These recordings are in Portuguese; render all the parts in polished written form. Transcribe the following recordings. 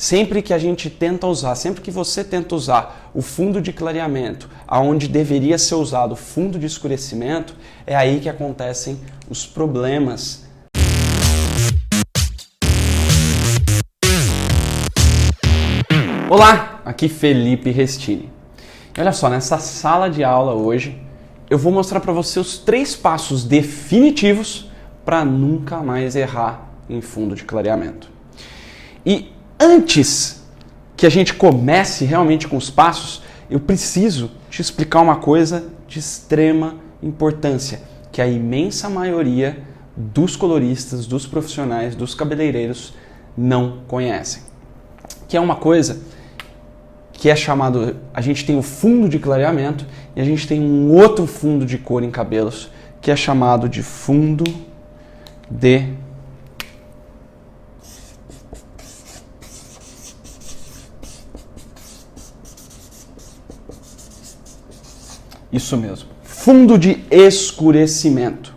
sempre que a gente tenta usar, sempre que você tenta usar o fundo de clareamento, aonde deveria ser usado o fundo de escurecimento, é aí que acontecem os problemas. Olá, aqui Felipe Restini. E olha só, nessa sala de aula hoje, eu vou mostrar para você os 3 passos definitivos para nunca mais errar em fundo de clareamento. E antes que a gente comece realmente com os passos, eu preciso te explicar uma coisa de extrema importância, que a imensa maioria dos coloristas, dos profissionais, dos cabeleireiros não conhecem. Que é uma coisa que é chamado, a gente tem o fundo de clareamento e a gente tem um outro fundo de cor em cabelos, que é chamado de fundo de isso mesmo, fundo de escurecimento.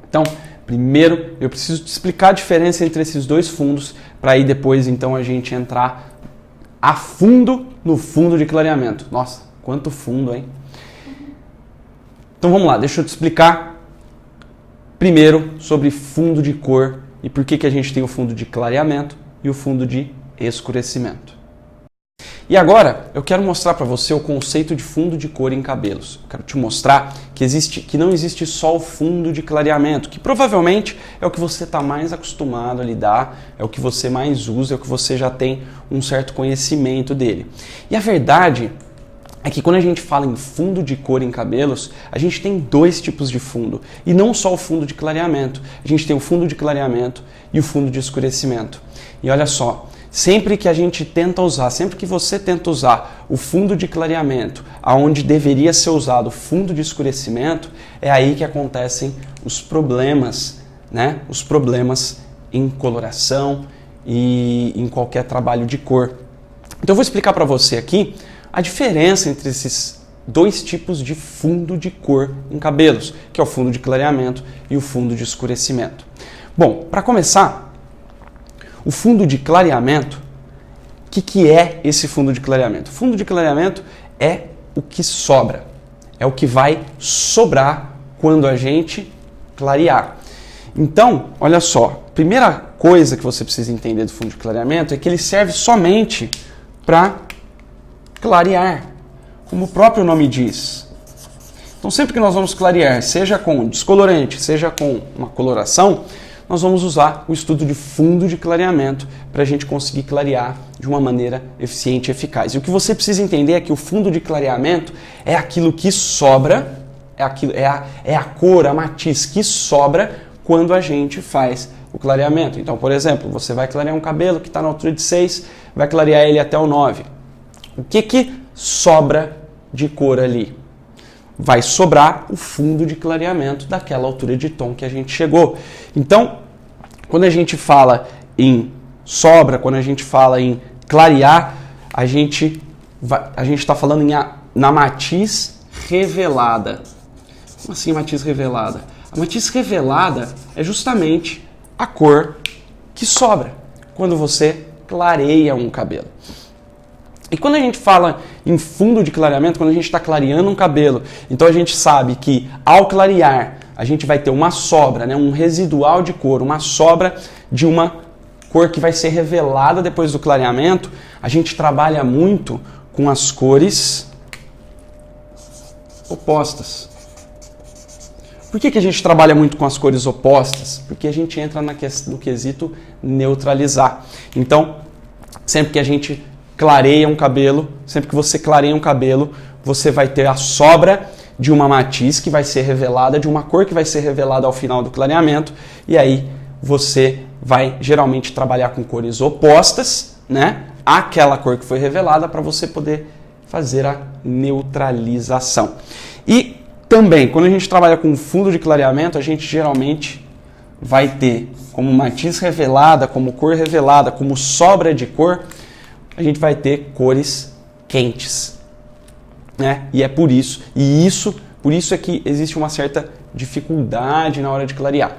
Então, primeiro eu preciso te explicar a diferença entre esses dois fundos, para aí depois então a gente entrar a fundo no fundo de clareamento. Nossa, quanto fundo, hein? Então vamos lá, deixa eu te explicar primeiro sobre fundo de cor e por que a gente tem o fundo de clareamento e o fundo de escurecimento. E agora eu quero mostrar para você o conceito de fundo de cor em cabelos. Eu quero te mostrar que não existe só o fundo de clareamento, que provavelmente é o que você está mais acostumado a lidar, é o que você mais usa, é o que você já tem um certo conhecimento dele. E a verdade é que quando a gente fala em fundo de cor em cabelos, a gente tem 2 tipos de fundo, e não só o fundo de clareamento. A gente tem o fundo de clareamento e o fundo de escurecimento. E olha só, sempre que a gente tenta usar, sempre que você tenta usar o fundo de clareamento, aonde deveria ser usado o fundo de escurecimento, é aí que acontecem os problemas, né? Os problemas em coloração e em qualquer trabalho de cor. Então eu vou explicar para você aqui a diferença entre esses 2 tipos de fundo de cor em cabelos, que é o fundo de clareamento e o fundo de escurecimento. Bom, para começar, o fundo de clareamento, o que é esse fundo de clareamento? O fundo de clareamento é o que sobra, é o que vai sobrar quando a gente clarear. Então, olha só, a primeira coisa que você precisa entender do fundo de clareamento é que ele serve somente para clarear, como o próprio nome diz. Então, sempre que nós vamos clarear, seja com descolorante, seja com uma coloração, nós vamos usar o estudo de fundo de clareamento para a gente conseguir clarear de uma maneira eficiente e eficaz. E o que você precisa entender é que o fundo de clareamento é aquilo que sobra, é a cor, a matiz que sobra quando a gente faz o clareamento. Então, por exemplo, você vai clarear um cabelo que está na altura de 6, vai clarear ele até o 9. O que sobra de cor ali? Vai sobrar o fundo de clareamento daquela altura de tom que a gente chegou. Então, quando a gente fala em sobra, quando a gente fala em clarear, a gente está falando na matiz revelada. Como assim matiz revelada? A matiz revelada é justamente a cor que sobra quando você clareia um cabelo. E quando a gente fala em fundo de clareamento, quando a gente está clareando um cabelo, então a gente sabe que ao clarear a gente vai ter uma sobra, né, um residual de cor, uma sobra de uma cor que vai ser revelada depois do clareamento. A gente trabalha muito com as cores opostas. Por que a gente trabalha muito com as cores opostas? Porque a gente entra no quesito neutralizar. Então, sempre que a gente clareia um cabelo, sempre que você clareia um cabelo, você vai ter a sobra de uma matiz que vai ser revelada, de uma cor que vai ser revelada ao final do clareamento, e aí você vai geralmente trabalhar com cores opostas, né, àquela cor que foi revelada, para você poder fazer a neutralização. E também, quando a gente trabalha com fundo de clareamento, a gente geralmente vai ter como matiz revelada, como cor revelada, como sobra de cor, a gente vai ter cores quentes, né? E é por isso, é que existe uma certa dificuldade na hora de clarear.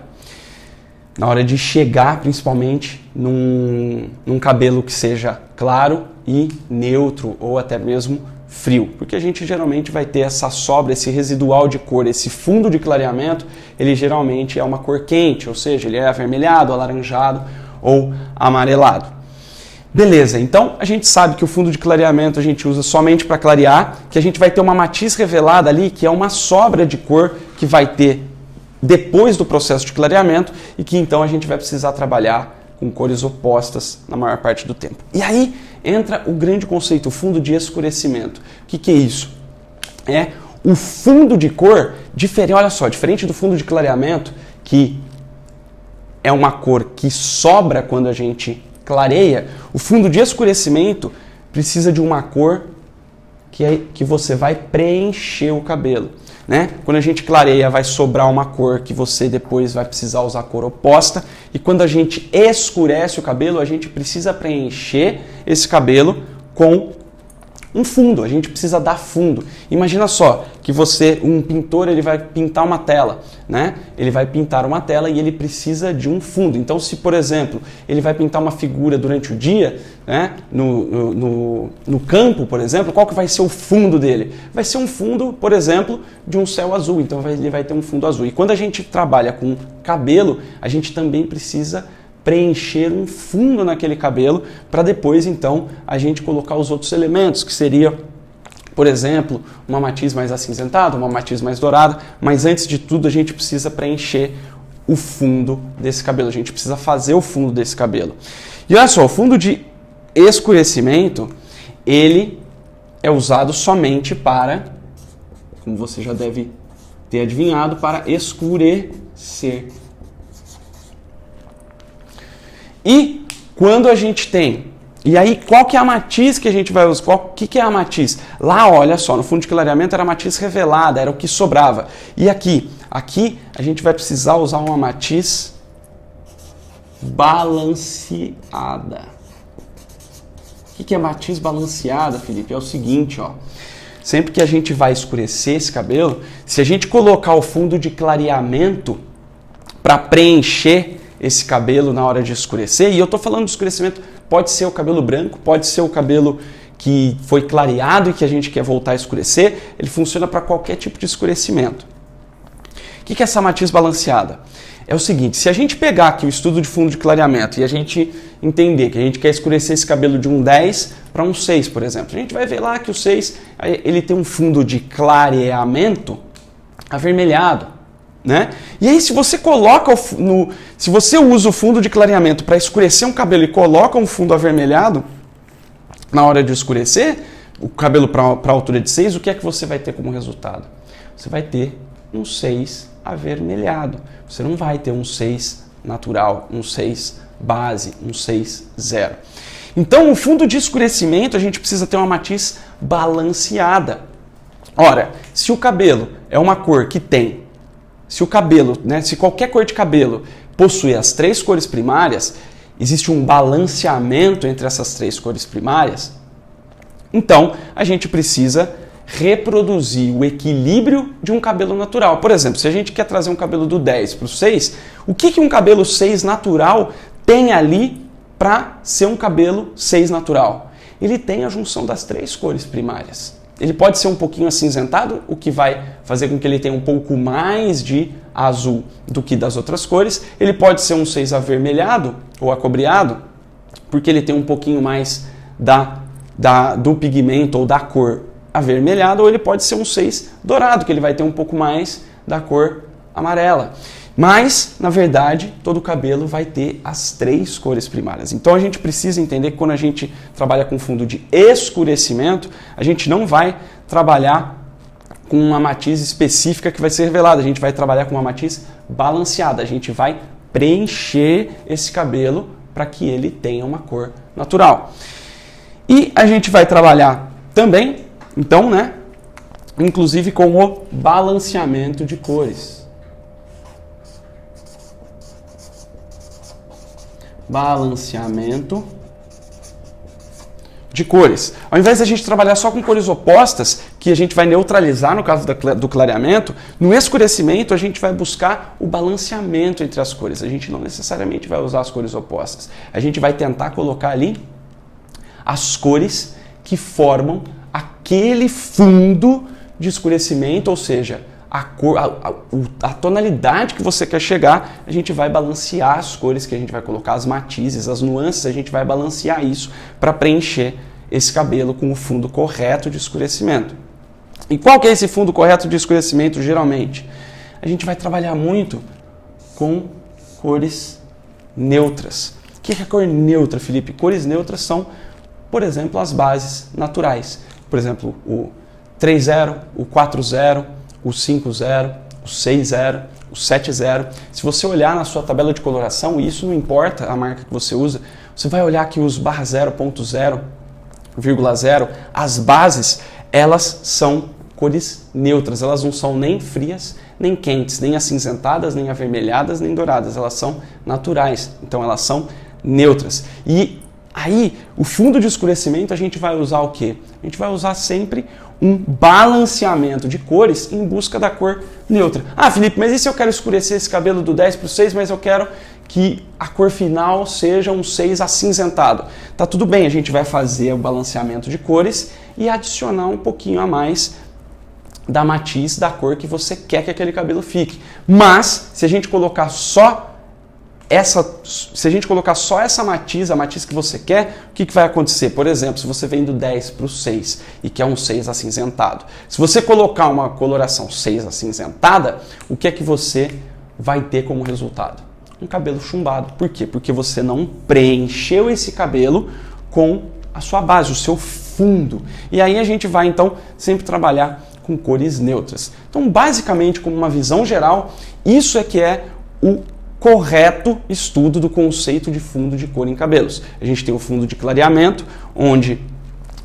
na hora de chegar principalmente num cabelo que seja claro e neutro ou até mesmo frio, porque a gente geralmente vai ter essa sobra, esse residual de cor, esse fundo de clareamento, ele geralmente é uma cor quente, ou seja, ele é avermelhado, alaranjado ou amarelado. Beleza, então a gente sabe que o fundo de clareamento a gente usa somente para clarear, que a gente vai ter uma matiz revelada ali, que é uma sobra de cor que vai ter depois do processo de clareamento e que então a gente vai precisar trabalhar com cores opostas na maior parte do tempo. E aí entra o grande conceito, o fundo de escurecimento. O que é isso? É o fundo de cor, olha só, diferente do fundo de clareamento, que é uma cor que sobra quando a gente clareia, o fundo de escurecimento precisa de uma cor que você vai preencher o cabelo. Né? Quando a gente clareia, vai sobrar uma cor que você depois vai precisar usar a cor oposta. E quando a gente escurece o cabelo, a gente precisa preencher esse cabelo com um fundo. A gente precisa dar fundo. Imagina só que um pintor, ele vai pintar uma tela, né? Ele vai pintar uma tela e ele precisa de um fundo. Então, se, por exemplo, ele vai pintar uma figura durante o dia, né? No campo, por exemplo, qual que vai ser o fundo dele? Vai ser um fundo, por exemplo, de um céu azul. Então, ele vai ter um fundo azul. E quando a gente trabalha com cabelo, a gente também precisa preencher um fundo naquele cabelo para depois, então, a gente colocar os outros elementos, que seria, por exemplo, uma matiz mais acinzentada, uma matiz mais dourada, mas antes de tudo a gente precisa preencher o fundo desse cabelo, a gente precisa fazer o fundo desse cabelo. E olha só, o fundo de escurecimento, ele é usado somente para, como você já deve ter adivinhado, para escurecer. E quando a gente tem... E aí, qual que é a matiz que a gente vai usar? O que é a matiz? Lá, olha só, no fundo de clareamento era a matiz revelada, era o que sobrava. E aqui a gente vai precisar usar uma matiz balanceada. O que é matiz balanceada, Felipe? É o seguinte, ó. Sempre que a gente vai escurecer esse cabelo, se a gente colocar o fundo de clareamento para preencher esse cabelo na hora de escurecer, e eu estou falando de escurecimento, pode ser o cabelo branco, pode ser o cabelo que foi clareado e que a gente quer voltar a escurecer, ele funciona para qualquer tipo de escurecimento. O que é essa matiz balanceada? É o seguinte, se a gente pegar aqui o estudo de fundo de clareamento e a gente entender que a gente quer escurecer esse cabelo de um 10 para um 6, por exemplo, a gente vai ver lá que o 6 ele tem um fundo de clareamento avermelhado. Né? E aí, se você coloca se você usa o fundo de clareamento para escurecer um cabelo e coloca um fundo avermelhado na hora de escurecer o cabelo para a altura de 6, o que é que você vai ter como resultado? Você vai ter um 6 avermelhado. Você não vai ter um 6 natural, um 6 base, um 6 zero. Então, o fundo de escurecimento, a gente precisa ter uma matiz balanceada. Ora, se o cabelo é uma cor que tem... Se o cabelo, né, se qualquer cor de cabelo possui as 3 cores primárias, existe um balanceamento entre essas 3 cores primárias, então a gente precisa reproduzir o equilíbrio de um cabelo natural. Por exemplo, se a gente quer trazer um cabelo do 10 para o 6, o que um cabelo 6 natural tem ali para ser um cabelo 6 natural? Ele tem a junção das 3 cores primárias. Ele pode ser um pouquinho acinzentado, o que vai fazer com que ele tenha um pouco mais de azul do que das outras cores. Ele pode ser um 6 avermelhado ou acobreado, porque ele tem um pouquinho mais do pigmento ou da cor avermelhada, ou ele pode ser um 6 dourado, que ele vai ter um pouco mais da cor amarela. Mas, na verdade, todo o cabelo vai ter as 3 cores primárias. Então a gente precisa entender que quando a gente trabalha com fundo de escurecimento, a gente não vai trabalhar com uma matiz específica que vai ser revelada. A gente vai trabalhar com uma matiz balanceada. A gente vai preencher esse cabelo para que ele tenha uma cor natural. E a gente vai trabalhar também, então, né, inclusive com o balanceamento de cores. Balanceamento de cores. Ao invés de a gente trabalhar só com cores opostas, que a gente vai neutralizar no caso do clareamento, no escurecimento a gente vai buscar o balanceamento entre as cores. A gente não necessariamente vai usar as cores opostas. A gente vai tentar colocar ali as cores que formam aquele fundo de escurecimento, ou seja, a cor, a tonalidade que você quer chegar, a gente vai balancear as cores que a gente vai colocar, as matizes, as nuances, a gente vai balancear isso para preencher esse cabelo com o fundo correto de escurecimento. E qual que é esse fundo correto de escurecimento, geralmente? A gente vai trabalhar muito com cores neutras. O que é cor neutra, Felipe? Cores neutras são, por exemplo, as bases naturais. Por exemplo, o 3-0, o 4-0, o 5-0, o 6-0, o 7-0. Se você olhar na sua tabela de coloração, e isso não importa a marca que você usa, você vai olhar que os barra 0.0, 0,0, as bases, elas são cores neutras. Elas não são nem frias, nem quentes, nem acinzentadas, nem avermelhadas, nem douradas. Elas são naturais, então elas são neutras. E aí, o fundo de escurecimento, a gente vai usar o quê? A gente vai usar sempre um balanceamento de cores em busca da cor neutra. Ah, Felipe, mas e se eu quero escurecer esse cabelo do 10 para o 6, mas eu quero que a cor final seja um 6 acinzentado? Tá tudo bem, a gente vai fazer o balanceamento de cores e adicionar um pouquinho a mais da matiz da cor que você quer que aquele cabelo fique. Mas, se a gente colocar só essa matiz, a matiz que você quer, o que vai acontecer? Por exemplo, se você vem do 10 para o 6 e quer um 6 acinzentado, se você colocar uma coloração 6 acinzentada, o que é que você vai ter como resultado? Um cabelo chumbado. Por quê? Porque você não preencheu esse cabelo com a sua base, o seu fundo. E aí a gente vai então sempre trabalhar com cores neutras. Então, basicamente, como uma visão geral, isso é que é o correto estudo do conceito de fundo de cor em cabelos. A gente tem o fundo de clareamento, onde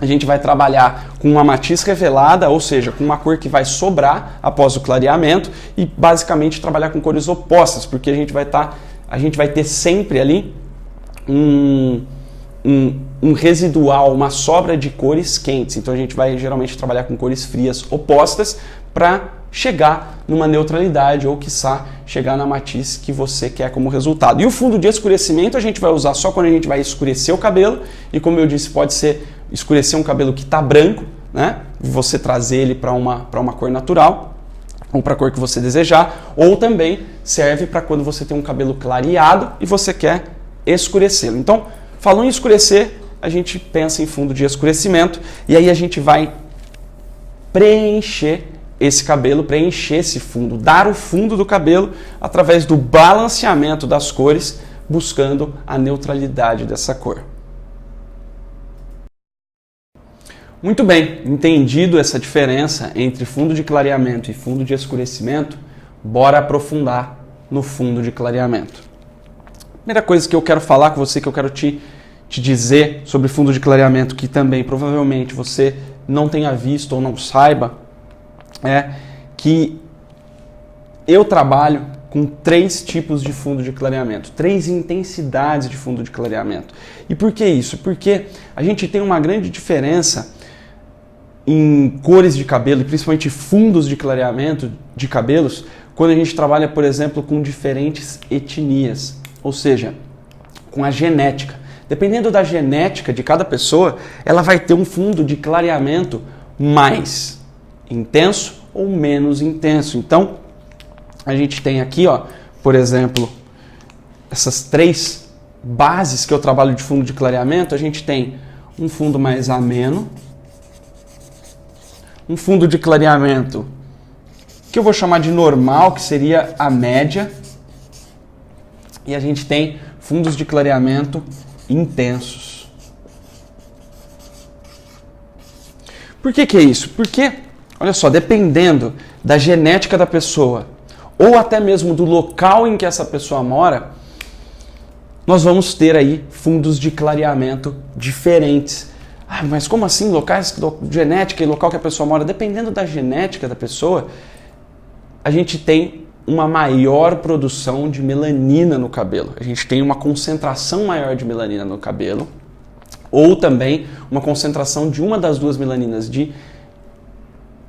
a gente vai trabalhar com uma matiz revelada, ou seja, com uma cor que vai sobrar após o clareamento, e basicamente trabalhar com cores opostas, porque a gente vai ter sempre ali um residual, uma sobra de cores quentes. Então a gente vai geralmente trabalhar com cores frias opostas para chegar numa neutralidade ou, quiçá, chegar na matiz que você quer como resultado. E o fundo de escurecimento a gente vai usar só quando a gente vai escurecer o cabelo, e como eu disse, pode ser escurecer um cabelo que está branco, né? Você trazer ele para uma cor natural, ou para a cor que você desejar, ou também serve para quando você tem um cabelo clareado e você quer escurecê-lo. Então, falando em escurecer, a gente pensa em fundo de escurecimento, e aí a gente vai preencher esse cabelo, preencher esse fundo, dar o fundo do cabelo através do balanceamento das cores, buscando a neutralidade dessa cor. Muito bem, entendido essa diferença entre fundo de clareamento e fundo de escurecimento, bora aprofundar no fundo de clareamento. Primeira coisa que eu quero falar com você, que eu quero te dizer sobre fundo de clareamento, que também provavelmente você não tenha visto ou não saiba, é que eu trabalho com 3 tipos de fundo de clareamento, 3 intensidades de fundo de clareamento. E por que isso? Porque a gente tem uma grande diferença em cores de cabelo, e principalmente fundos de clareamento de cabelos, quando a gente trabalha, por exemplo, com diferentes etnias, ou seja, com a genética. Dependendo da genética de cada pessoa, ela vai ter um fundo de clareamento mais intenso ou menos intenso. Então, a gente tem aqui, ó, por exemplo, essas 3 bases que eu trabalho de fundo de clareamento. A gente tem um fundo mais ameno, um fundo de clareamento que eu vou chamar de normal, que seria a média, e a gente tem fundos de clareamento intensos. Por que é isso? Porque, olha só, dependendo da genética da pessoa, ou até mesmo do local em que essa pessoa mora, nós vamos ter aí fundos de clareamento diferentes. Ah, mas como assim? Locais, genética e local que a pessoa mora? Dependendo da genética da pessoa, a gente tem uma maior produção de melanina no cabelo. A gente tem uma concentração maior de melanina no cabelo. ou também uma concentração de uma das duas melaninas de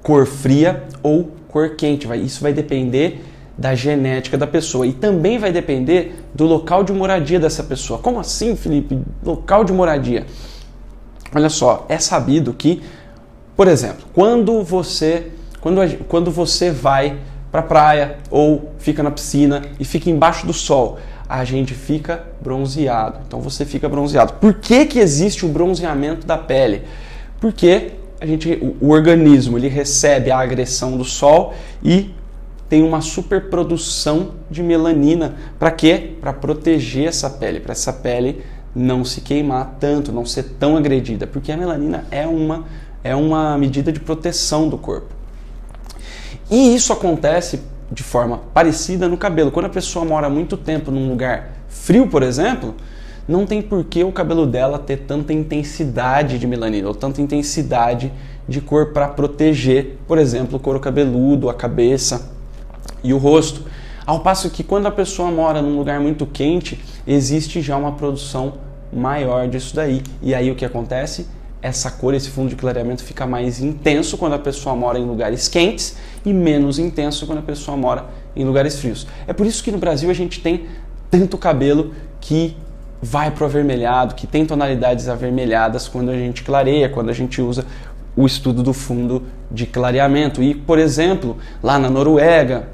cor fria ou cor quente. Isso vai depender da genética da pessoa e também vai depender do local de moradia dessa pessoa. Como assim, Felipe? Local de moradia? Olha só, é sabido que, por exemplo, quando você vai para a praia ou fica na piscina e fica embaixo do sol, a gente fica bronzeado. Então você fica bronzeado. Por que existe o bronzeamento da pele? Porque o organismo ele recebe a agressão do sol e tem uma superprodução de melanina. Para quê? Para proteger essa pele, para essa pele não se queimar tanto, não ser tão agredida, porque a melanina é uma medida de proteção do corpo. E isso acontece de forma parecida no cabelo. Quando a pessoa mora muito tempo num lugar frio, por exemplo, não tem por que o cabelo dela ter tanta intensidade de melanina ou tanta intensidade de cor para proteger, por exemplo, o couro cabeludo, a cabeça e o rosto. Ao passo que quando a pessoa mora num lugar muito quente, existe já uma produção maior disso daí. E aí o que acontece? Essa cor, esse fundo de clareamento fica mais intenso quando a pessoa mora em lugares quentes e menos intenso quando a pessoa mora em lugares frios. É por isso que no Brasil a gente tem tanto cabelo que vai pro avermelhado, que tem tonalidades avermelhadas quando a gente clareia, quando a gente usa o estudo do fundo de clareamento. E, por exemplo, lá na Noruega,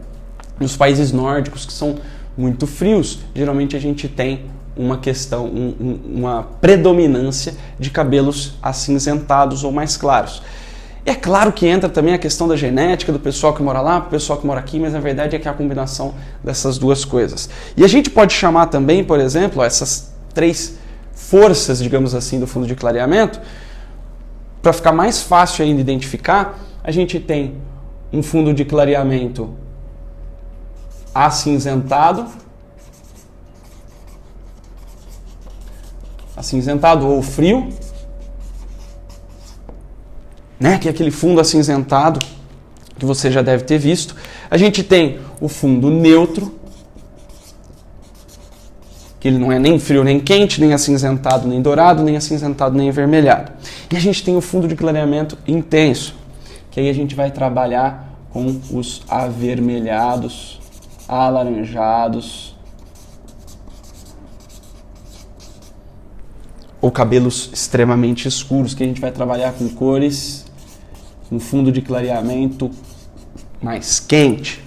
nos países nórdicos que são muito frios, geralmente a gente tem uma predominância de cabelos acinzentados ou mais claros. É claro que entra também a questão da genética do pessoal que mora lá, do pessoal que mora aqui, mas na verdade é que é a combinação dessas duas coisas. E a gente pode chamar também, por exemplo, essas três forças, digamos assim, do fundo de clareamento, para ficar mais fácil ainda identificar, a gente tem um fundo de clareamento acinzentado ou frio, né? Que é aquele fundo acinzentado que você já deve ter visto. A gente tem o fundo neutro, que ele não é nem frio nem quente, nem acinzentado nem dourado, nem acinzentado nem avermelhado. E a gente tem o fundo de clareamento intenso, que aí a gente vai trabalhar com os avermelhados, alaranjados, ou cabelos extremamente escuros, que a gente vai trabalhar com cores, com fundo de clareamento mais quente.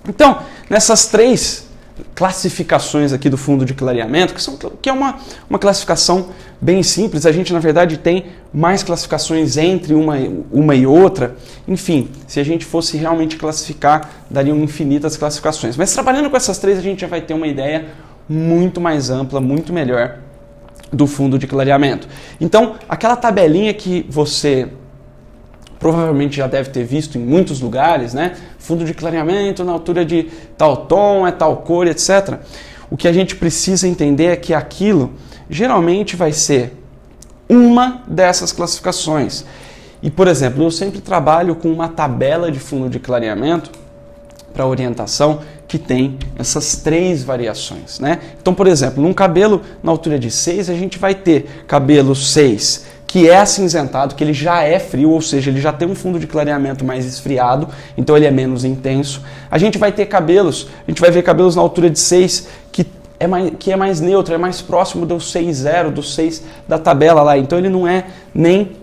Então, nessas três classificações aqui do fundo de clareamento, que é uma classificação bem simples, a gente na verdade tem mais classificações entre uma e outra. Enfim, se a gente fosse realmente classificar, dariam infinitas classificações. Mas trabalhando com essas três, a gente já vai ter uma ideia muito mais ampla, muito melhor do fundo de clareamento. Então, aquela tabelinha que você provavelmente já deve ter visto em muitos lugares, né? Fundo de clareamento na altura de tal tom, é tal cor, etc. O que a gente precisa entender é que aquilo geralmente vai ser uma dessas classificações. E, por exemplo, eu sempre trabalho com uma tabela de fundo de clareamento para orientação que tem essas três variações, né? Então, por exemplo, num cabelo na altura de 6, a gente vai ter cabelo 6, que é acinzentado, que ele já é frio, ou seja, ele já tem um fundo de clareamento mais esfriado, então ele é menos intenso. A gente vai ver cabelos na altura de 6, que é mais neutro, é mais próximo do 6,0, do 6 da tabela lá. Então ele não é nem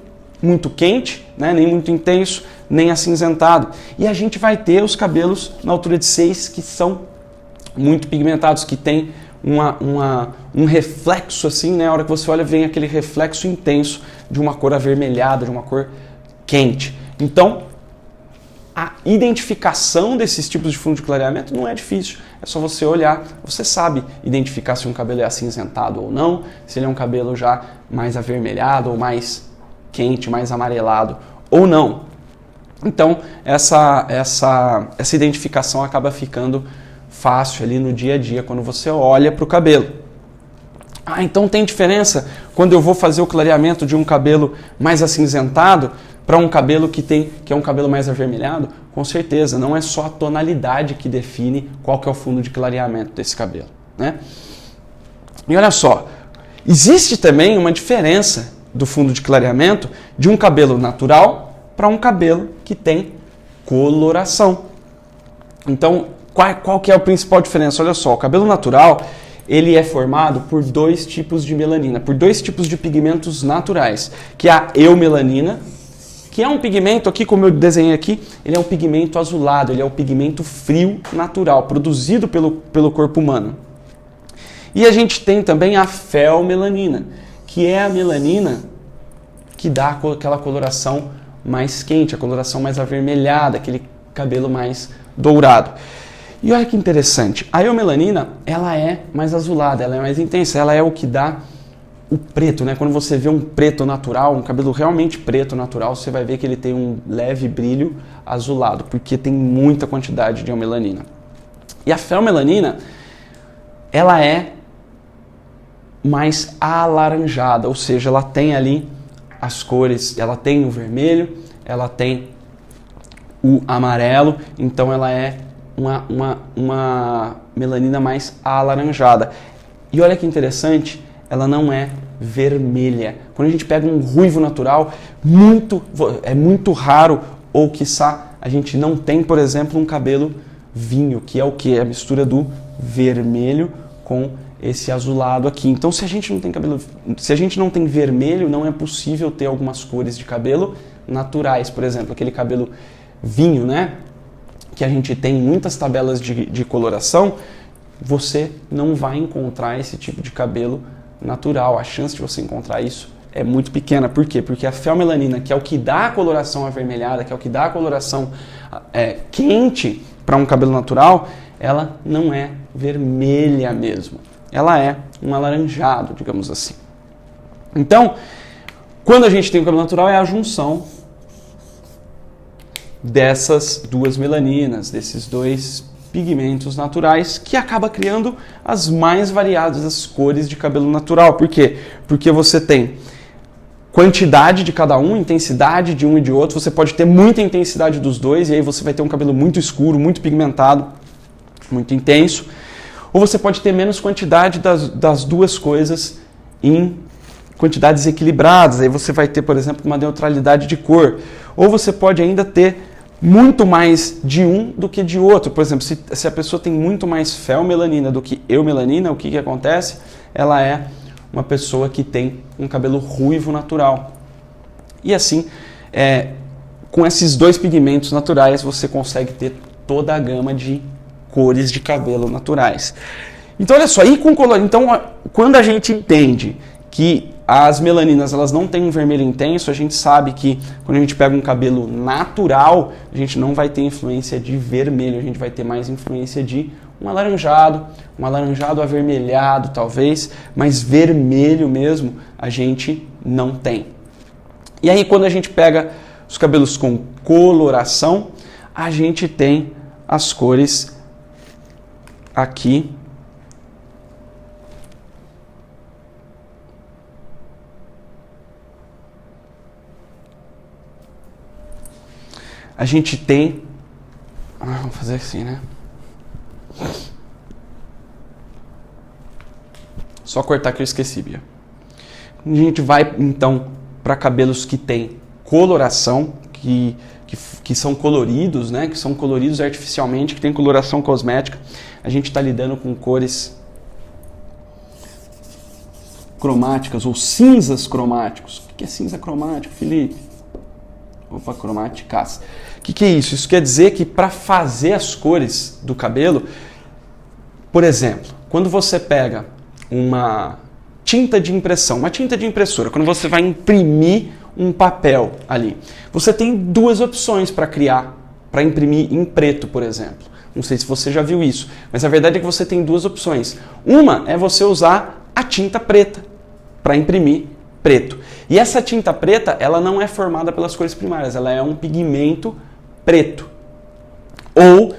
muito quente, né, nem muito intenso, nem acinzentado. E a gente vai ter os cabelos na altura de 6 que são muito pigmentados, que tem um reflexo assim, né? A hora que você olha, vem aquele reflexo intenso de uma cor avermelhada, de uma cor quente. Então, a identificação desses tipos de fundo de clareamento não é difícil. É só você olhar, você sabe identificar se um cabelo é acinzentado ou não, se ele é um cabelo já mais avermelhado ou mais quente, mais amarelado ou não. Então, essa identificação acaba ficando fácil ali no dia a dia, quando você olha para o cabelo. Ah, então tem diferença quando eu vou fazer o clareamento de um cabelo mais acinzentado para um cabelo que é um cabelo mais avermelhado? Com certeza, não é só a tonalidade que define qual que é o fundo de clareamento desse cabelo, né? E olha só, Existe também uma diferença do fundo de clareamento de um cabelo natural para um cabelo que tem coloração. Então, qual que é a principal diferença? Olha só, o cabelo natural, ele é formado por dois tipos de melanina, por dois tipos de pigmentos naturais, que é a eumelanina, que é um pigmento aqui, como eu desenhei aqui, ele é um pigmento azulado, ele é um pigmento frio natural, produzido pelo corpo humano. E a gente tem também a felmelanina, que é a melanina que dá aquela coloração mais quente, a coloração mais avermelhada, aquele cabelo mais dourado. E olha que interessante, a eumelanina, ela é mais azulada, ela é mais intensa, ela é o que dá o preto, né? Quando você vê um preto natural, um cabelo realmente preto natural, você vai ver que ele tem um leve brilho azulado, porque tem muita quantidade de eumelanina. E a felmelanina, ela é mais alaranjada, ou seja, ela tem ali as cores, ela tem o vermelho, ela tem o amarelo, então ela é uma melanina mais alaranjada. E olha que interessante, ela não é vermelha. Quando a gente pega um ruivo natural, é muito raro, ou quiçá a gente não tem, por exemplo, um cabelo vinho, que é o que? A mistura do vermelho com esse azulado aqui. Então, se a gente não tem vermelho, não é possível ter algumas cores de cabelo naturais. Por exemplo, aquele cabelo vinho, né? Que a gente tem em muitas tabelas de coloração, você não vai encontrar esse tipo de cabelo natural. A chance de você encontrar isso é muito pequena. Por quê? Porque a felmelanina, que é o que dá a coloração avermelhada, que é o que dá a coloração quente para um cabelo natural, ela não é vermelha mesmo. Ela é um alaranjado, digamos assim. Então, quando a gente tem o cabelo natural, é a junção dessas duas melaninas, desses dois pigmentos naturais, que acaba criando as mais variadas cores de cabelo natural. Por quê? Porque você tem quantidade de cada um, intensidade de um e de outro. Você pode ter muita intensidade dos dois, e aí você vai ter um cabelo muito escuro, muito pigmentado, muito intenso. Ou você pode ter menos quantidade das duas coisas em quantidades equilibradas. Aí você vai ter, por exemplo, uma neutralidade de cor. Ou você pode ainda ter muito mais de um do que de outro. Por exemplo, se a pessoa tem muito mais felmelanina do que eumelanina, o que acontece? Ela é uma pessoa que tem um cabelo ruivo natural. E assim, com esses dois pigmentos naturais, você consegue ter toda a gama de cores de cabelo naturais. Então, olha só, então, quando a gente entende que as melaninas elas não têm um vermelho intenso, a gente sabe que quando a gente pega um cabelo natural, a gente não vai ter influência de vermelho, a gente vai ter mais influência de um alaranjado avermelhado talvez, mas vermelho mesmo a gente não tem. E aí quando a gente pega os cabelos com coloração, a gente tem as cores aqui. A gente tem... vamos fazer assim, né? Só cortar que eu esqueci, Bia. A gente vai, então, para cabelos que têm coloração, que são coloridos, né? Que são coloridos artificialmente, que tem coloração cosmética. A gente está lidando com cores cromáticas ou cinzas cromáticos. O que é cinza cromático, Felipe? Opa, cromáticas. O que é isso? Isso quer dizer que para fazer as cores do cabelo, por exemplo, quando você pega uma tinta de impressão, uma tinta de impressora, quando você vai imprimir um papel ali, você tem duas opções para imprimir em preto, por exemplo. Não sei se você já viu isso, mas a verdade é que você tem duas opções. Uma é você usar a tinta preta para imprimir preto. E essa tinta preta, ela não é formada pelas cores primárias, ela é um pigmento preto. Ou,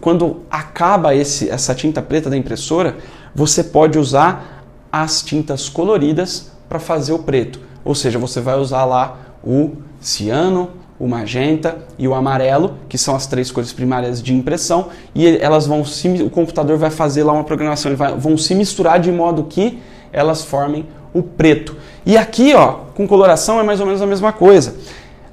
quando acaba essa tinta preta da impressora, você pode usar as tintas coloridas para fazer o preto. Ou seja, você vai usar lá o ciano, o magenta e o amarelo, que são as três cores primárias de impressão, e elas o computador vai fazer lá uma programação, vão se misturar de modo que elas formem o preto. E aqui, ó, com coloração é mais ou menos a mesma coisa.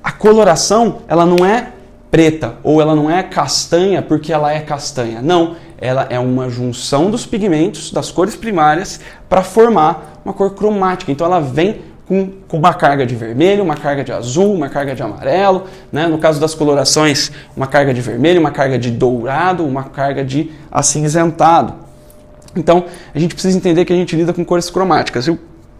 A coloração, ela não é preta ou ela não é castanha porque ela é castanha. Não, ela é uma junção dos pigmentos, das cores primárias, para formar uma cor cromática. Então ela vem com uma carga de vermelho, uma carga de azul, uma carga de amarelo, né? No caso das colorações, uma carga de vermelho, uma carga de dourado, uma carga de acinzentado. Então, a gente precisa entender que a gente lida com cores cromáticas.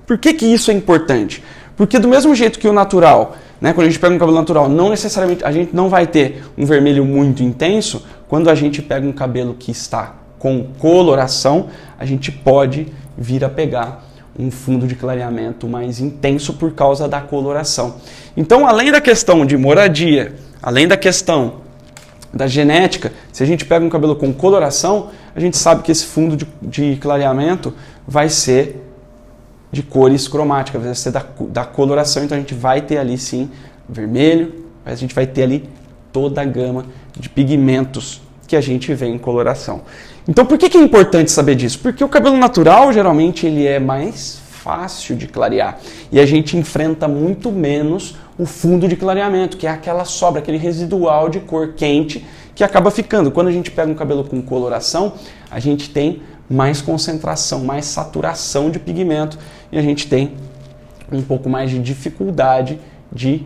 Por que isso é importante? Porque do mesmo jeito que o natural, né, quando a gente pega um cabelo natural, não necessariamente a gente não vai ter um vermelho muito intenso. Quando a gente pega um cabelo que está com coloração, a gente pode vir a pegar um fundo de clareamento mais intenso por causa da coloração. Então, além da questão de moradia, além da questão da genética, se a gente pega um cabelo com coloração, a gente sabe que esse fundo de clareamento vai ser de cores cromáticas, vai ser da coloração. Então a gente vai ter ali sim vermelho, mas a gente vai ter ali toda a gama de pigmentos que a gente vê em coloração. Então por que é importante saber disso? Porque o cabelo natural geralmente ele é mais fácil de clarear e a gente enfrenta muito menos o fundo de clareamento, que é aquela sobra, aquele residual de cor quente que acaba ficando. Quando a gente pega um cabelo com coloração, a gente tem mais concentração, mais saturação de pigmento e a gente tem um pouco mais de dificuldade de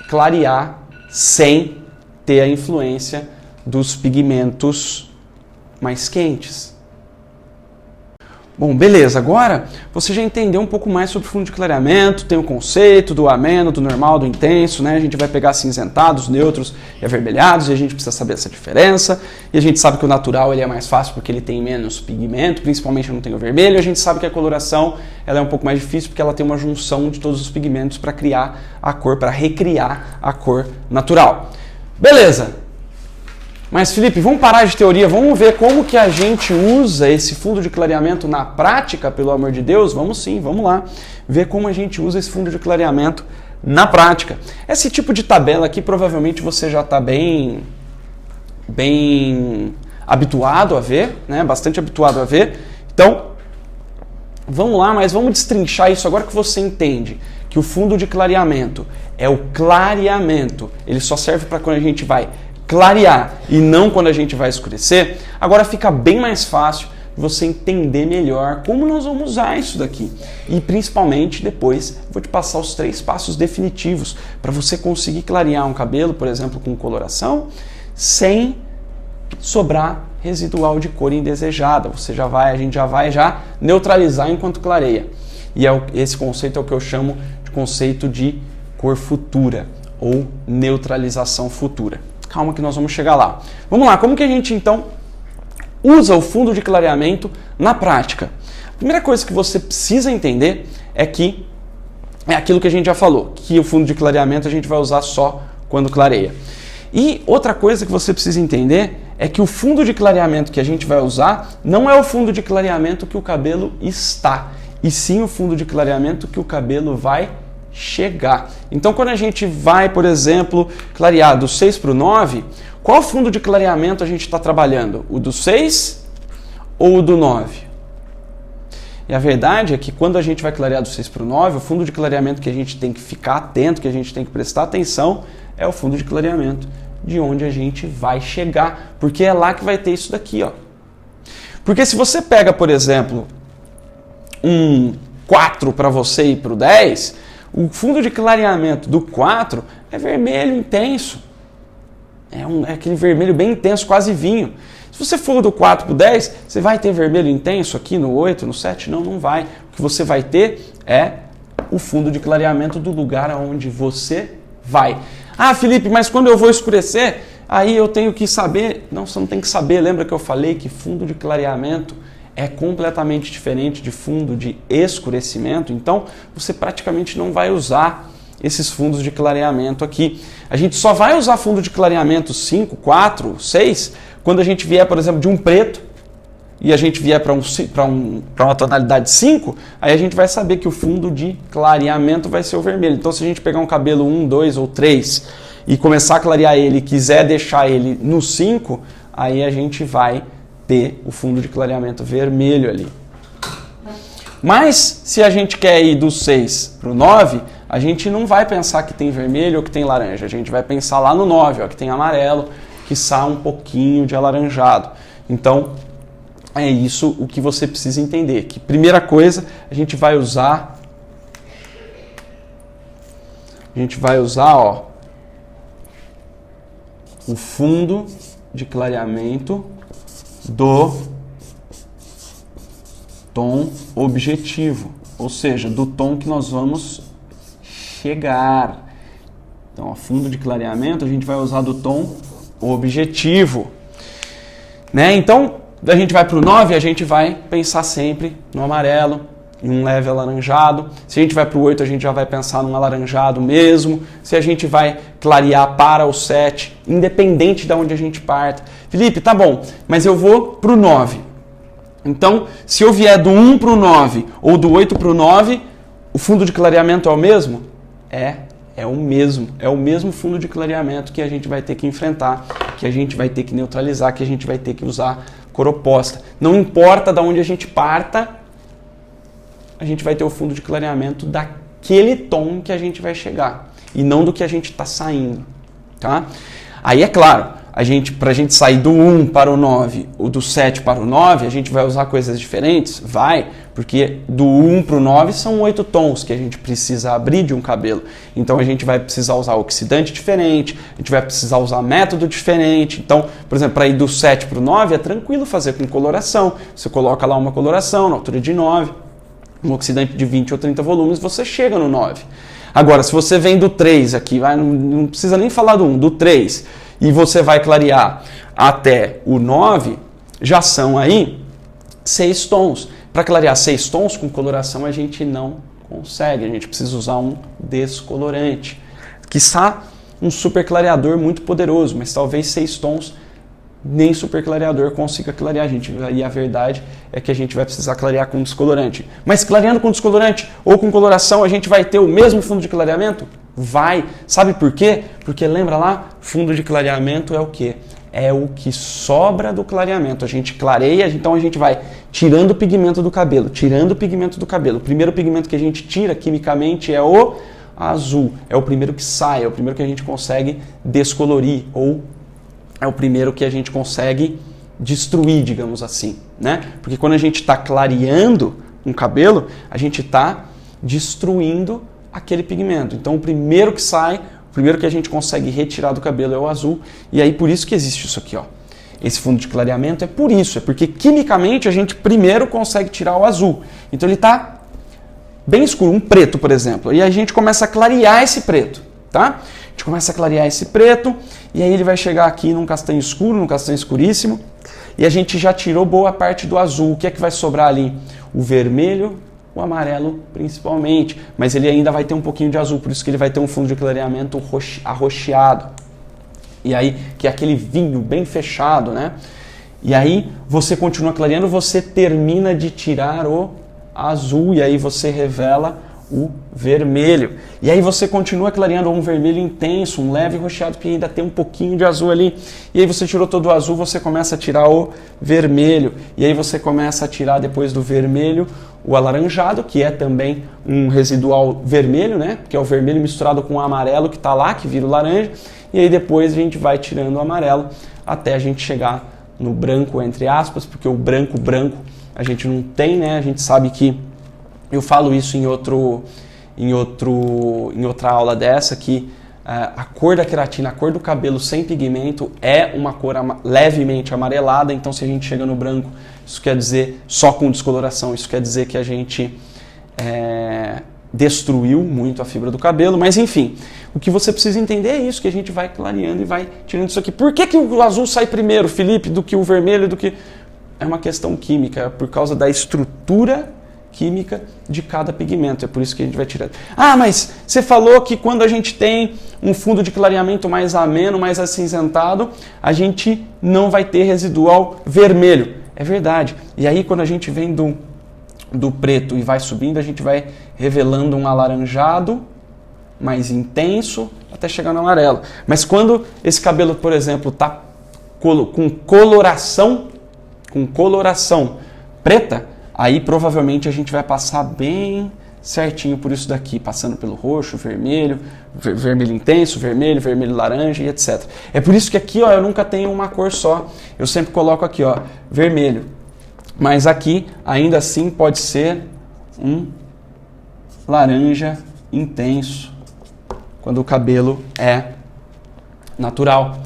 clarear sem ter a influência dos pigmentos mais quentes. Bom, beleza, agora você já entendeu um pouco mais sobre o fundo de clareamento, tem o conceito do ameno, do normal, do intenso, né? A gente vai pegar acinzentados, neutros e avermelhados e a gente precisa saber essa diferença. E a gente sabe que o natural ele é mais fácil porque ele tem menos pigmento, principalmente não tem o vermelho. A gente sabe que a coloração ela é um pouco mais difícil porque ela tem uma junção de todos os pigmentos para criar a cor, para recriar a cor natural. Beleza! Mas Felipe, vamos parar de teoria, vamos ver como que a gente usa esse fundo de clareamento na prática, pelo amor de Deus? Vamos sim, vamos lá, ver como a gente usa esse fundo de clareamento na prática. Esse tipo de tabela aqui provavelmente você já está bem habituado a ver, né? Bastante habituado a ver. Então, vamos lá, mas vamos destrinchar isso agora que você entende que o fundo de clareamento é o clareamento, ele só serve para quando a gente vai clarear e não quando a gente vai escurecer. Agora fica bem mais fácil você entender melhor como nós vamos usar isso daqui. E principalmente depois vou te passar os 3 passos definitivos para você conseguir clarear um cabelo, por exemplo, com coloração, sem sobrar residual de cor indesejada. A gente já vai neutralizar enquanto clareia. E esse conceito é o que eu chamo de conceito de cor futura ou neutralização futura. Calma que nós vamos chegar lá. Vamos lá, como que a gente então usa o fundo de clareamento na prática? A primeira coisa que você precisa entender é que é aquilo que a gente já falou, que o fundo de clareamento a gente vai usar só quando clareia. E outra coisa que você precisa entender é que o fundo de clareamento que a gente vai usar não é o fundo de clareamento que o cabelo está, e sim o fundo de clareamento que o cabelo vai chegar. Então, quando a gente vai, por exemplo, clarear do 6 para o 9, qual fundo de clareamento a gente está trabalhando? O do 6 ou o do 9? E a verdade é que quando a gente vai clarear do 6 para o 9, o fundo de clareamento que a gente tem que ficar atento, que a gente tem que prestar atenção, é o fundo de clareamento de onde a gente vai chegar, porque é lá que vai ter isso daqui, ó. Porque se você pega, por exemplo, um 4 para você e para o 10, o fundo de clareamento do 4 é vermelho intenso. É aquele vermelho bem intenso, quase vinho. Se você for do 4 para o 10, você vai ter vermelho intenso aqui no 8, no 7? Não, não vai. O que você vai ter é o fundo de clareamento do lugar aonde você vai. Ah, Felipe, mas quando eu vou escurecer, aí eu tenho que saber. Não, você não tem que saber. Lembra que eu falei que fundo de clareamento é completamente diferente de fundo de escurecimento? Então, você praticamente não vai usar esses fundos de clareamento aqui. A gente só vai usar fundo de clareamento 5, 4, 6, quando a gente vier, por exemplo, de um preto e a gente vier para uma tonalidade 5, aí a gente vai saber que o fundo de clareamento vai ser o vermelho. Então, se a gente pegar um cabelo 1, 2 ou 3 e começar a clarear ele e quiser deixar ele no 5, aí a gente vai ter o fundo de clareamento vermelho ali. Mas se a gente quer ir do 6 para o 9, a gente não vai pensar que tem vermelho ou que tem laranja. A gente vai pensar lá no 9, ó, que tem amarelo, que sai um pouquinho de alaranjado. Então, é isso o que você precisa entender. Que primeira coisa, a gente vai usar, ó, o fundo de clareamento do tom objetivo, ou seja, do tom que nós vamos chegar. Então, ó, fundo de clareamento, a gente vai usar do tom objetivo, né? Então, a gente vai para o 9, a gente vai pensar sempre no amarelo, em um leve alaranjado. Se a gente vai para o 8, a gente já vai pensar num alaranjado mesmo. Se a gente vai clarear para o 7, independente de onde a gente parta. Felipe, tá bom, mas eu vou para o 9. Então, se eu vier do 1 para o 9 ou do 8 para o 9, o fundo de clareamento é o mesmo? É o mesmo. É o mesmo fundo de clareamento que a gente vai ter que enfrentar, que a gente vai ter que neutralizar, que a gente vai ter que usar cor oposta. Não importa de onde a gente parta, a gente vai ter o fundo de clareamento daquele tom que a gente vai chegar e não do que a gente está saindo, tá? Aí é claro, para a gente sair do 1 para o 9 ou do 7 para o 9, a gente vai usar coisas diferentes? Vai, porque do 1 para o 9 são 8 tons que a gente precisa abrir de um cabelo. Então a gente vai precisar usar oxidante diferente, a gente vai precisar usar método diferente. Então, por exemplo, para ir do 7 para o 9 é tranquilo fazer com coloração. Você coloca lá uma coloração na altura de 9, um oxidante de 20 ou 30 volumes, você chega no 9. Agora, se você vem do 3 aqui, não precisa nem falar do 1, do 3, e você vai clarear até o 9, já são aí 6 tons. Para clarear 6 tons com coloração a gente não consegue, a gente precisa usar um descolorante. Quiçá um super clareador muito poderoso, mas talvez 6 tons nem super clareador consiga clarear a gente. E a verdade é que a gente vai precisar clarear com descolorante. Mas clareando com descolorante ou com coloração, a gente vai ter o mesmo fundo de clareamento? Vai. Sabe por quê? Porque lembra lá, fundo de clareamento é o quê? É o que sobra do clareamento. A gente clareia, então a gente vai tirando o pigmento do cabelo, tirando o pigmento do cabelo. O primeiro pigmento que a gente tira quimicamente é o azul. É o primeiro que sai, é o primeiro que a gente consegue descolorir ou é o primeiro que a gente consegue destruir, digamos assim, né? Porque quando a gente está clareando um cabelo, a gente está destruindo aquele pigmento. Então o primeiro que sai, o primeiro que a gente consegue retirar do cabelo é o azul. E aí por isso que existe isso aqui, ó. Esse fundo de clareamento é por isso, é porque quimicamente a gente primeiro consegue tirar o azul. Então ele está bem escuro, um preto, por exemplo. E aí a gente começa a clarear esse preto, tá? A gente começa a clarear esse preto e aí ele vai chegar aqui num castanho escuro, num castanho escuríssimo, e a gente já tirou boa parte do azul. O que é que vai sobrar ali? O vermelho, o amarelo principalmente, mas ele ainda vai ter um pouquinho de azul, por isso que ele vai ter um fundo de clareamento arroxeado. E aí, que é aquele vinho bem fechado, né? E aí você continua clareando, você termina de tirar o azul e aí você revela o vermelho. E aí você continua clareando um vermelho intenso, um leve roxeado que ainda tem um pouquinho de azul ali. E aí você tirou todo o azul, você começa a tirar o vermelho. E aí você começa a tirar depois do vermelho o alaranjado, que é também um residual vermelho, né? Que é o vermelho misturado com o amarelo que está lá, que vira o laranja. E aí depois a gente vai tirando o amarelo até a gente chegar no branco, entre aspas, porque o branco a gente não tem, né? A gente sabe que eu falo isso em outra aula dessa, que a cor da queratina, a cor do cabelo sem pigmento é uma cor levemente amarelada, então se a gente chega no branco, isso quer dizer, só com descoloração, isso quer dizer que a gente destruiu muito a fibra do cabelo, mas enfim, o que você precisa entender é isso, que a gente vai clareando e vai tirando isso aqui. Por que o azul sai primeiro, Felipe, do que o vermelho, do que... É uma questão química, é por causa da estrutura química de cada pigmento, é por isso que a gente vai tirando. Ah, mas você falou que quando a gente tem um fundo de clareamento mais ameno, mais acinzentado, a gente não vai ter residual vermelho. É verdade. E aí quando a gente vem do preto e vai subindo, a gente vai revelando um alaranjado mais intenso até chegar no amarelo. Mas quando esse cabelo, por exemplo, está com coloração preta, aí provavelmente a gente vai passar bem certinho por isso daqui, passando pelo roxo, vermelho, vermelho intenso, vermelho, vermelho laranja e etc. É por isso que aqui, ó, eu nunca tenho uma cor só. Eu sempre coloco aqui, ó, vermelho. Mas aqui, ainda assim, pode ser um laranja intenso, quando o cabelo é natural.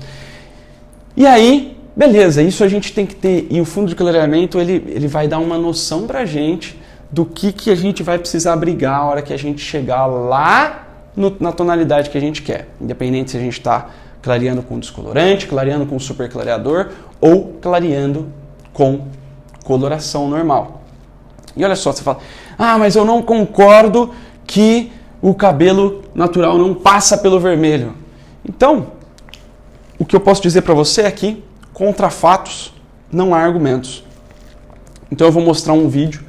E aí, beleza, isso a gente tem que ter, e o fundo de clareamento, ele vai dar uma noção pra gente do que a gente vai precisar brigar a hora que a gente chegar lá na tonalidade que a gente quer. Independente se a gente está clareando com descolorante, clareando com super clareador ou clareando com coloração normal. E olha só, você fala, mas eu não concordo que o cabelo natural não passa pelo vermelho. Então, o que eu posso dizer para você é que contra fatos não há argumentos. Então eu vou mostrar um vídeo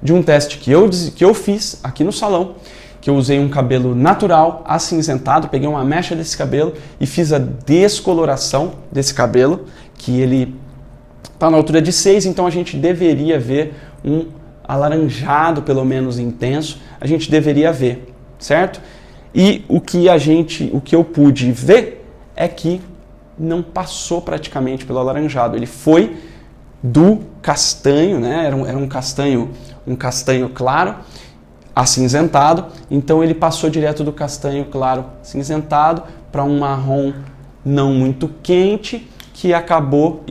de um teste que eu fiz aqui no salão, que eu usei um cabelo natural, acinzentado, peguei uma mecha desse cabelo e fiz a descoloração desse cabelo, que ele está na altura de 6, então a gente deveria ver um alaranjado, pelo menos intenso, a gente deveria ver, certo? E o que eu pude ver é que não passou praticamente pelo alaranjado, ele foi do castanho, né? Era um castanho claro, acinzentado, então ele passou direto do castanho claro cinzentado para um marrom não muito quente, que acabou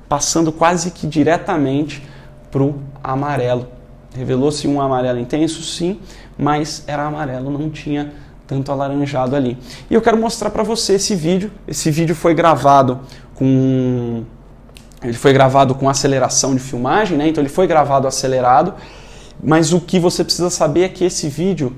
passando quase que diretamente para o amarelo. Revelou-se um amarelo intenso, sim, mas era amarelo, não tinha tanto alaranjado ali. E eu quero mostrar para você esse vídeo. Esse vídeo foi gravado com aceleração de filmagem, né? Então ele foi gravado acelerado, mas o que você precisa saber é que esse vídeo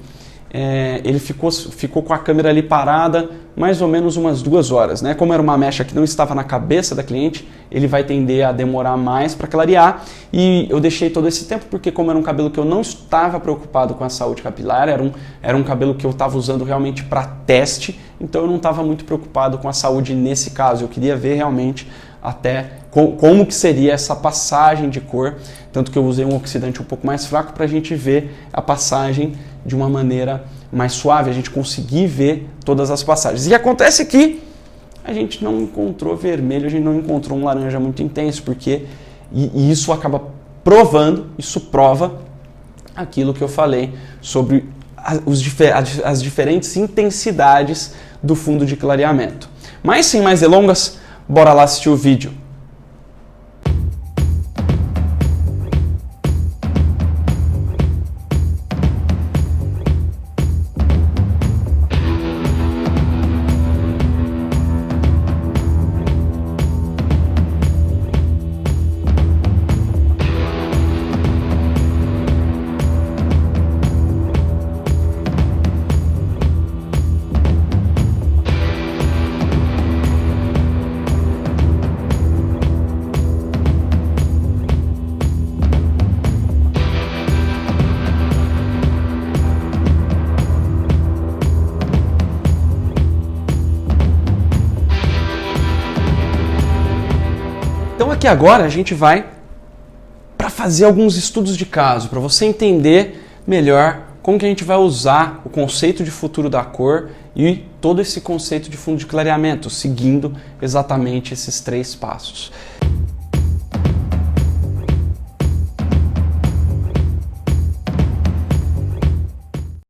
ele ficou com a câmera ali parada mais ou menos umas 2 horas, né? Como era uma mecha que não estava na cabeça da cliente, ele vai tender a demorar mais para clarear, e eu deixei todo esse tempo porque como era um cabelo que eu não estava preocupado com a saúde capilar, era um cabelo que eu estava usando realmente para teste, então eu não estava muito preocupado com a saúde nesse caso, eu queria ver realmente até como que seria essa passagem de cor, tanto que eu usei um oxidante um pouco mais fraco para a gente ver a passagem de uma maneira mais suave, a gente conseguir ver todas as passagens. E acontece que a gente não encontrou vermelho, a gente não encontrou um laranja muito intenso, porque e isso acaba provando, isso prova aquilo que eu falei sobre as diferentes intensidades do fundo de clareamento. Mas sem mais delongas, bora lá assistir o vídeo. Então aqui agora a gente vai para fazer alguns estudos de caso, para você entender melhor como que a gente vai usar o conceito de futuro da cor e todo esse conceito de fundo de clareamento, seguindo exatamente esses 3 passos.